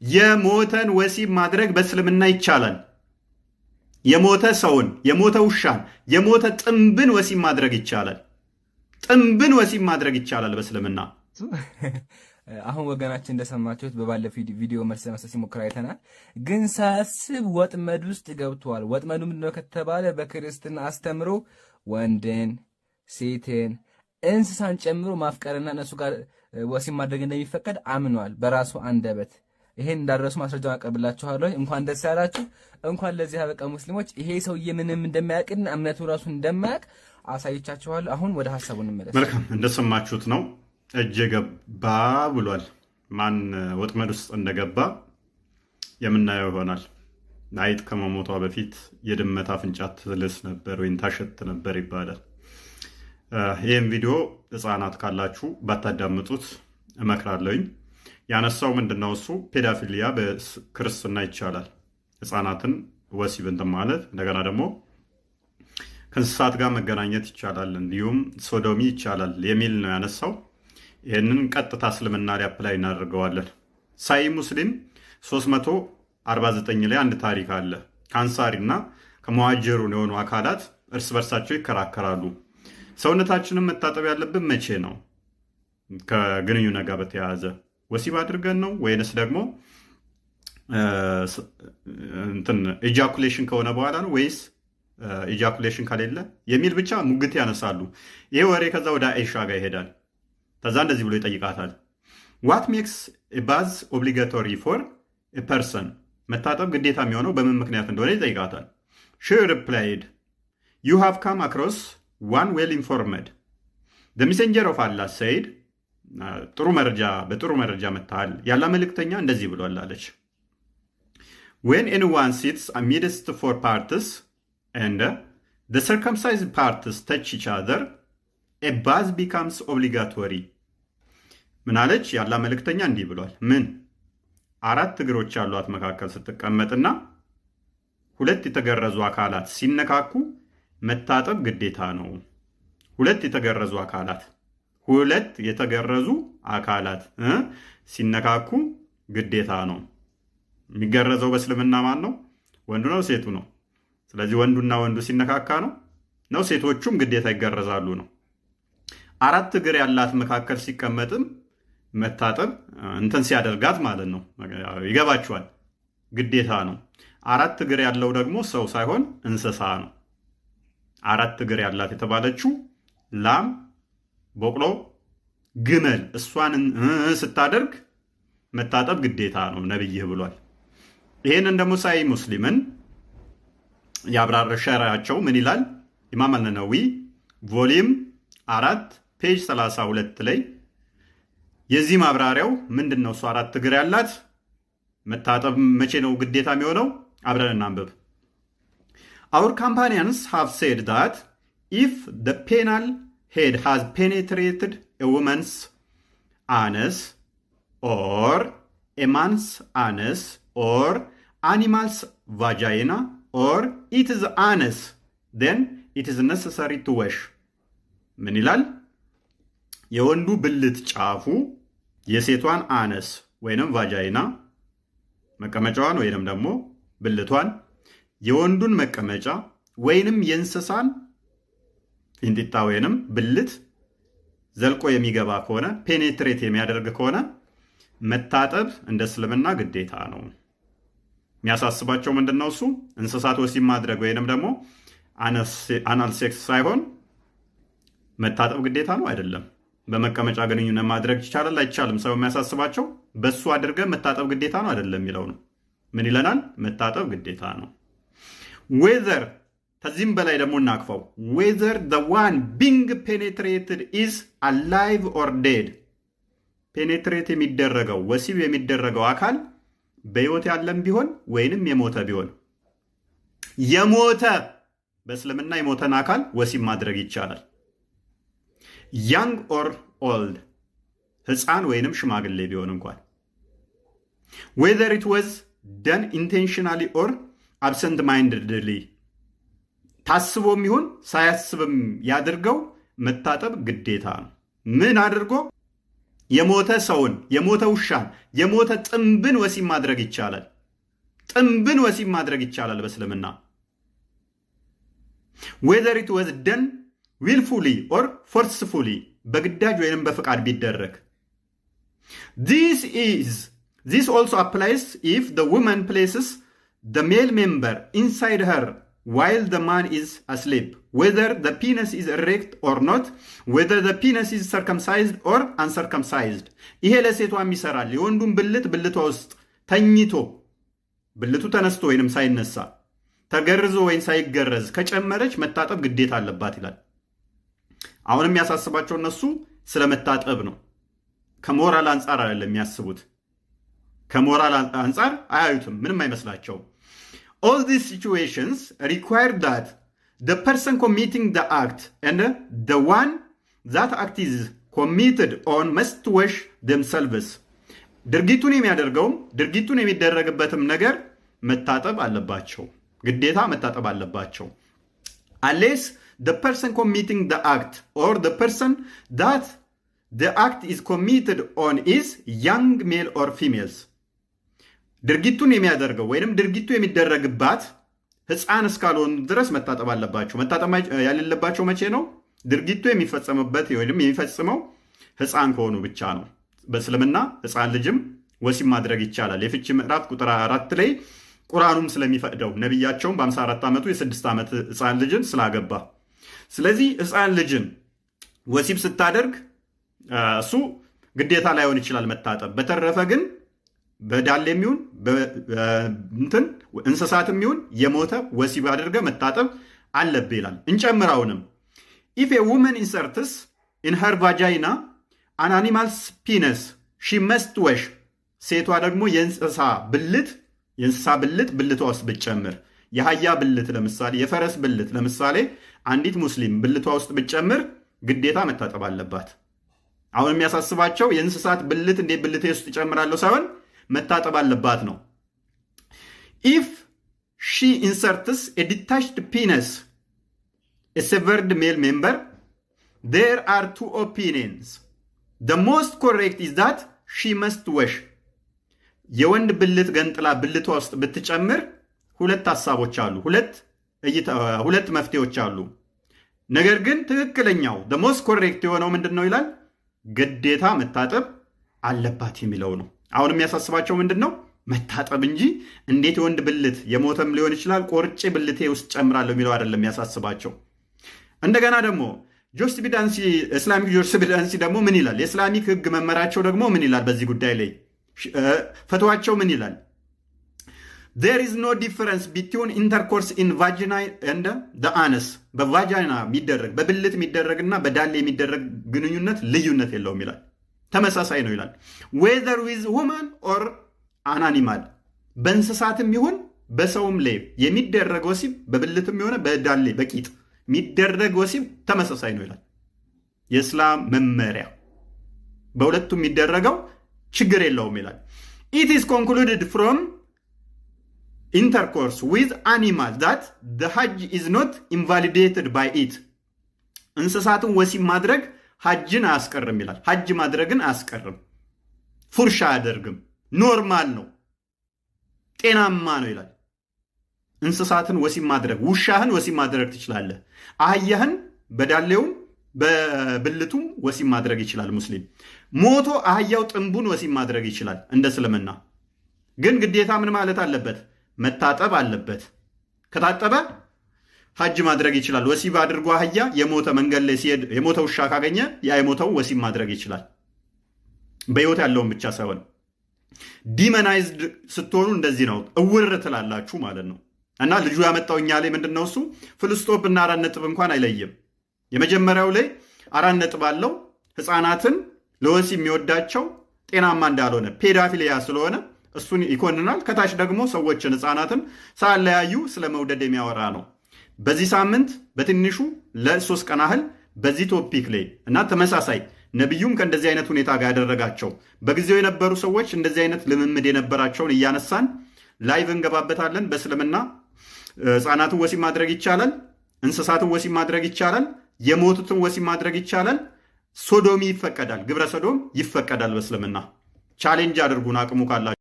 የሞተን ወሲብ ማድረግ በእስልምና ይቻላል። የሞተ ሰውን፣ የሞተ ውሻን፣ የሞተ ጥንብን ወሲብ ማድረግ ይቻላል። ጥንብን ወሲብ ማድረግ ይቻላል በእስልምና። አሁን ወገናችን እንደሰማችሁት በባለፈው ቪዲዮ መልስ ለመስጠት ሲሞክር አይተናል። ግን ሳያስብ ወጥመድ ውስጥ ገብቷል። ወጥመዱ ምንድነው ከተባለ በክርስትና አስተምሮ ወንድን፣ ሴትን፣ እንስሳን ጨምሮ ማፍቀርና እነሱ ጋር ወሲብ ማድረግ እንደሚፈቀድ አምኗል በራሱ አንደበት። ይሄን እንዳደረሱ ማስረጃውን አቀርብላችኋለሁ። እንኳን ደስ ያላችሁ። እንኳን ለዚህ አበቃ ሙስሊሞች። ይሄ ሰውዬ ምንም እንደማያውቅና እምነቱ ራሱ እንደማያውቅ አሳይቻችኋለሁ። አሁን ወደ ሐሳቡ እንመለስ። መልካም፣ እንደሰማችሁት ነው። እጅ ገባ ብሏል። ማን ወጥመድ ውስጥ እንደገባ የምናየው ይሆናል። አይጥ ከመሞቷ በፊት የድመት አፍንጫ ትልስ ነበር ወይም ታሸት ነበር ይባላል። ይህም ቪዲዮ ህፃናት ካላችሁ ባታዳምጡት እመክራለሁኝ። ያነሳው ምንድነው? እሱ ፔዳፊሊያ በክርስትና ይቻላል፣ ህፃናትን ወሲብ እንትን ማለት፣ እንደገና ደግሞ ከእንስሳት ጋር መገናኘት ይቻላል፣ እንዲሁም ሶዶሚ ይቻላል የሚል ነው ያነሳው። ይህንን ቀጥታ እስልምና ላይ አፕላይ እናደርገዋለን። ሳይ ሙስሊም 349 ላይ አንድ ታሪክ አለ። ከአንሳሪና ከመዋጀሩን የሆኑ አካላት እርስ በርሳቸው ይከራከራሉ። ሰውነታችንን መታጠብ ያለብን መቼ ነው? ከግንኙነት ጋር በተያያዘ ወሲብ አድርገን ነው ወይንስ ደግሞ ኢጃኩሌሽን ከሆነ በኋላ ነው ወይስ ኢጃኩሌሽን ከሌለ የሚል ብቻ ሙግት ያነሳሉ። ይሄ ወሬ ከዛ ወደ አይሻ ጋር ይሄዳል። ከዛ እንደዚህ ብሎ ይጠይቃታል። ዋት ሜክስ ባዝ ኦብሊጋቶሪ ፎር ፐርሰን፣ መታጠብ ግዴታ የሚሆነው በምን ምክንያት እንደሆነ ይጠይቃታል። ሺ ሪፕላይድ ዩ ሃቭ ካም አክሮስ ዋን ዌል ኢንፎርመድ ዘ ሜሴንጀር ኦፍ አላህ ሰይድ፣ በጥሩ መረጃ መታሃል፣ ያላ መልእክተኛ እንደዚህ ብሏል አለች። ዌን ኤኒዋን ሲትስ አሚድስት ፎር ፓርትስ ኤንድ ዘ ሰርከምሳይዝድ ፓርትስ ተች ኢች አዘር ኤ ባዝ ቢካምስ ኦብሊጋቶሪ። ምን አለች? ያላ መልእክተኛ እንዲህ ብሏል። ምን 4 እግሮች ያሏት መካከል ስትቀመጥና 2 የተገረዙ አካላት ሲነካኩ መታጠብ ግዴታ ነው። 2 የተገረዙ አካላት ሲነካኩ ግዴታ ነው። የሚገረዘው በእስልምና ማን ነው? ወንዱ ነው ሴቱ ነው? ስለዚህ ወንዱና ወንዱ ሲነካካ ነው ሴቶቹም ግዴታ ይገረዛሉ ነው። 4 እግር ያላት መካከል ሲቀመጥም መታጠብ እንትን ሲያደርጋት ማለት ነው። ይገባችኋል? ግዴታ ነው። 4 እግር ያለው ደግሞ ሰው ሳይሆን እንስሳ ነው። 4 እግር ያላት የተባለችው ላም፣ በቅሎ፣ ግመል እሷን ስታደርግ መታጠብ ግዴታ ነው ነብይህ ብሏል። ይህንን ደግሞ ሳይ ሙስሊምን ያብራራ ሸራቸው ምን ይላል? ኢማም አልነነዊ ቮሊም 4 ፔጅ 32 ላይ የዚህ ማብራሪያው ምንድን ነው? እሱ 4 እግር ያላት መታጠብ መቼ ነው ግዴታ የሚሆነው? አብረን እናንብብ። Our companions have said that if the penal head has penetrated a woman's anus or a man's anus or animal's vagina or its anus, then it is necessary to wash. ምን ይላል? የወንዱ ብልት ጫፉ የሴቷን አነስ ወይንም ቫጃይና መቀመጫዋን ወይንም ደግሞ ብልቷን፣ የወንዱን መቀመጫ ወይንም የእንስሳን እንጥጣ ወይንም ብልት ዘልቆ የሚገባ ከሆነ ፔኔትሬት የሚያደርግ ከሆነ መታጠብ እንደ እስልምና ግዴታ ነው። የሚያሳስባቸው ምንድነው? እሱ እንስሳት ወሲብ ማድረግ ወይንም ደግሞ አናል ሴክስ ሳይሆን መታጠብ ግዴታ ነው አይደለም። በመቀመጫ ግንኙነት ማድረግ ይቻላል አይቻልም? ሰው የሚያሳስባቸው በሱ አድርገ መታጠብ ግዴታ ነው አይደለም የሚለው ነው። ምን ይለናል? መታጠብ ግዴታ ነው። ዌዘር ከዚህም በላይ ደግሞ እናክፈው። ዌዘር the one being penetrated is alive or dead፣ ፔኔትሬት የሚደረገው ወሲብ የሚደረገው አካል በህይወት ያለም ቢሆን ወይንም የሞተ ቢሆን፣ የሞተ በእስልምና የሞተን አካል ወሲብ ማድረግ ይቻላል። ያንግ ኦር ኦልድ፣ ህፃን ወይንም ሽማግሌ ቢሆን እንኳን። whether it was done intentionally or absent mindedly፣ ታስቦም ይሁን ሳያስብም ያድርገው መታጠብ ግዴታ ነው። ምን አድርጎ? የሞተ ሰውን፣ የሞተ ውሻን፣ የሞተ ጥንብን ወሲብ ማድረግ ይቻላል። ጥንብን ወሲብ ማድረግ ይቻላል በእስልምና whether it was done willfully or forcefully በግዳጅ ወይንም በፍቃድ ቢደረግ this also applies if the woman places the male member inside her while the man is asleep, whether the penis is erect or not, whether the penis is circumcised or uncircumcised. ይሄ ለሴቷም ይሰራል። የወንዱን ብልቷ ውስጥ ተኝቶ ብልቱ ተነስቶ ወይንም ሳይነሳ ተገርዞ ወይም ሳይገረዝ ከጨመረች መታጠብ ግዴታ አለባት ይላል። አሁንም የሚያሳስባቸው እነሱ ስለመታጠብ ነው። ከሞራል አንጻር አይደለም የሚያስቡት። ከሞራል አንጻር አያዩትም፣ ምንም አይመስላቸውም። All these situations require that the person committing the act and the one that act is committed on must wash themselves. ድርጊቱን የሚያደርገውም ድርጊቱን የሚደረግበትም ነገር መታጠብ አለባቸው፣ ግዴታ መታጠብ አለባቸው። Unless the person committing the act or the person that the act is committed on is young male or females. ድርጊቱን የሚያደርገው ወይንም ድርጊቱ የሚደረግባት ሕፃን እስካልሆኑ ድረስ መታጠብ አለባቸው። መታጠብ ያሌለባቸው መቼ ነው? ድርጊቱ የሚፈጸምበት ወይንም የሚፈጽመው ሕፃን ከሆኑ ብቻ ነው። በእስልምና ሕፃን ልጅም ወሲብ ማድረግ ይቻላል። የፍቺ ምዕራፍ ቁጥር 4 ላይ ቁርአኑም ስለሚፈቅደው ነቢያቸውም በ54 ዓመቱ የ6 ዓመት ሕፃን ልጅን ስላገባ፣ ስለዚህ ሕፃን ልጅን ወሲብ ስታደርግ እሱ ግዴታ ላይሆን ይችላል መታጠብ። በተረፈ ግን በዳሌ የሚሆን እንስሳትም ይሁን የሞተ ወሲብ አድርገ መታጠብ አለብህ ይላል። እንጨምራውንም if a woman inserts in her vagina an animal's penis she must wash. ሴቷ ደግሞ የእንስሳ ብልት ብልቷ ውስጥ ብትጨምር፣ የአህያ ብልት ለምሳሌ፣ የፈረስ ብልት ለምሳሌ አንዲት ሙስሊም ብልቷ ውስጥ ብትጨምር ግዴታ መታጠብ አለባት። አሁን የሚያሳስባቸው የእንስሳት ብልት እንዴት ብልቴ ውስጥ ይጨምራለሁ ሳይሆን መታጠብ አለባት ነው። if she inserts a detached penis, a severed male member, there are two opinions. The most correct is that she must wash. የወንድ ብልት ገንጥላ ብልቷ ውስጥ ብትጨምር ሁለት ሐሳቦች አሉ፣ ሁለት መፍትሄዎች አሉ። ነገር ግን ትክክለኛው the most correct የሆነው ምንድነው ይላል? ግዴታ መታጠብ አለባት የሚለው ነው። አሁን የሚያሳስባቸው ምንድነው? መታጠብ እንጂ እንዴት የወንድ ብልት የሞተም ሊሆን ይችላል ቆርጬ ብልቴ ውስጥ ጨምራለሁ የሚለው አይደለም የሚያሳስባቸው። እንደገና ደግሞ እስላሚክ ጁሪስፕሩደንስ ደግሞ ምን ይላል? የእስላሚክ ህግ መመሪያቸው ደግሞ ምን ይላል? በዚህ ጉዳይ ላይ ፈትዋቸው ምን ይላል? There is no difference between intercourse in vagina and the anus. በቫጃይና የሚደረግ በብልት የሚደረግና በዳሌ የሚደረግ ግንኙነት ልዩነት የለውም ይላል። ተመሳሳይ ነው ይላል። whether with woman or an animal, በእንስሳትም ይሁን በሰውም ላይ የሚደረግ ወሲብ በብልትም የሆነ በዳሌ በቂጥ የሚደረግ ወሲብ ተመሳሳይ ነው ይላል የእስላም መመሪያ። በሁለቱም የሚደረገው ችግር የለውም ይላል። it is concluded from intercourse with animal that the hajj is not invalidated by it. እንስሳትን ወሲብ ማድረግ ሐጅን አያስቀርም ይላል። ሐጅ ማድረግን አያስቀርም፣ ፉርሻ አያደርግም፣ ኖርማል ነው፣ ጤናማ ነው ይላል። እንስሳትን ወሲብ ማድረግ፣ ውሻህን ወሲብ ማድረግ ትችላለህ። አህያህን በዳሌውም በብልቱም ወሲብ ማድረግ ይችላል ሙስሊም። ሞቶ አህያው ጥንቡን ወሲብ ማድረግ ይችላል እንደ እስልምና። ግን ግዴታ ምን ማለት አለበት? መታጠብ አለበት። ከታጠበ ሐጅ ማድረግ ይችላል። ወሲብ አድርጎ አህያ የሞተ መንገድ ላይ ሲሄድ የሞተ ውሻ ካገኘ ያ የሞተው ወሲብ ማድረግ ይችላል። በሕይወት ያለውን ብቻ ሳይሆን ዲመናይዝድ ስትሆኑ እንደዚህ ነው፣ እውር ትላላችሁ ማለት ነው። እና ልጁ ያመጣው እኛ ላይ ምንድን ነው እሱ ፍልስጦፕ እና 4 ነጥብ እንኳን አይለይም። የመጀመሪያው ላይ 4 ነጥብ አለው። ሕፃናትን ለወሲብ የሚወዳቸው ጤናማ እንዳልሆነ ፔዳፊሊያ ስለሆነ እሱን ይኮንናል። ከታች ደግሞ ሰዎችን ሕፃናትን ሳለያዩ ስለ መውደድ የሚያወራ ነው። በዚህ ሳምንት በትንሹ ለ3 ቀን ያህል በዚህ ቶፒክ ላይ እና ተመሳሳይ ነቢዩም ከእንደዚህ አይነት ሁኔታ ጋር ያደረጋቸው በጊዜው የነበሩ ሰዎች እንደዚህ አይነት ልምምድ የነበራቸውን እያነሳን ላይቭ እንገባበታለን። በእስልምና ሕፃናትን ወሲብ ማድረግ ይቻላል፣ እንስሳትን ወሲብ ማድረግ ይቻላል፣ የሞቱትን ወሲብ ማድረግ ይቻላል፣ ሶዶሚ ይፈቀዳል፣ ግብረ ሶዶም ይፈቀዳል በእስልምና። ቻሌንጅ አድርጉን አቅሙ ካላችሁ።